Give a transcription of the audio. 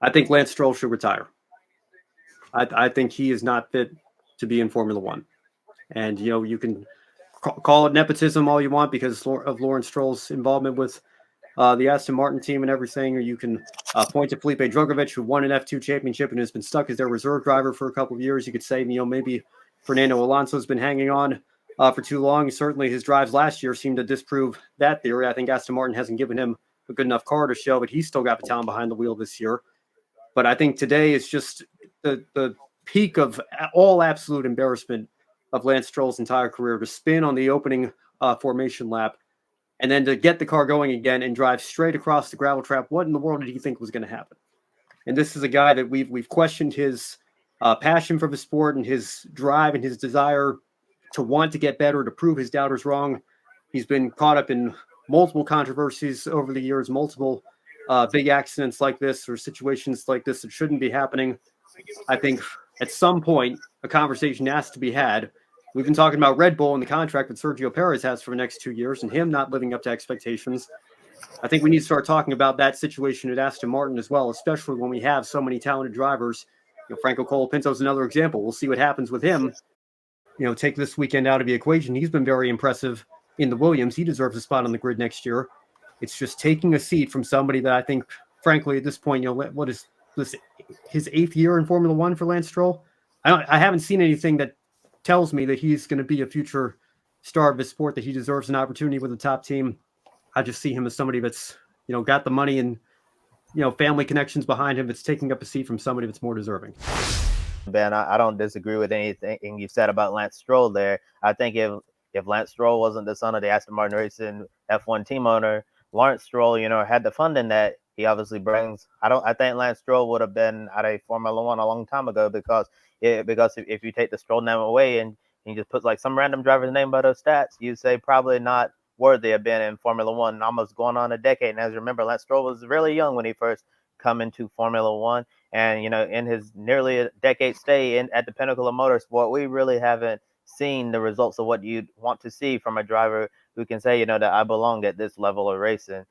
I think Lance Stroll should retire. I think he is not fit to be in Formula One. And, you can call it nepotism all you want because of Lawrence Stroll's involvement with the Aston Martin team and everything, or you can point to Felipe Drugovich, who won an F2 championship and has been stuck as their reserve driver for a couple of years. You could say, maybe Fernando Alonso's been hanging on for too long. Certainly his drives last year seemed to disprove that theory. I think Aston Martin hasn't given him a good enough car to show, but he's still got the talent behind the wheel this year. But I think today is just the peak of all absolute embarrassment of Lance Stroll's entire career, to spin on the opening formation lap and then to get the car going again and drive straight across the gravel trap. What in the world did you think was going to happen? And this is a guy that we've questioned his passion for the sport and his drive and his desire to want to get better, to prove his doubters wrong. He's been caught up in multiple controversies over the years, multiple big accidents like this or situations like this that shouldn't be happening. I think at some point a conversation has to be had. We've been talking about Red Bull and the contract that Sergio Perez has for the next 2 years and him not living up to expectations. I think we need to start talking about that situation at Aston Martin as well, especially when we have so many talented drivers. Franco Colapinto is another example. We'll see what happens with him. Take this weekend out of the equation. He's been very impressive in the Williams. He deserves a spot on the grid next year. It's just taking a seat from somebody that I think, frankly, at this point, what is this, his 8th year in Formula One for Lance Stroll? I haven't seen anything that tells me that he's going to be a future star of his sport, that he deserves an opportunity with a top team. I just see him as somebody that's, got the money and, family connections behind him, that's taking up a seat from somebody that's more deserving. Ben, I don't disagree with anything you said about Lance Stroll there. I think if Lance Stroll wasn't the son of the Aston Martin Racing F1 team owner, Lawrence Stroll, had the funding that he obviously brings, I think Lance Stroll would have been at a Formula One a long time ago, because if you take the Stroll name away and you just put like some random driver's name by those stats, you'd say probably not worthy of being in Formula One, almost going on a decade. And as you remember, Lance Stroll was really young when he first come into Formula One. And, in his nearly a decade stay at the pinnacle of motorsport, we really haven't seen the results of what you'd want to see from a driver who can say, that I belong at this level of racing.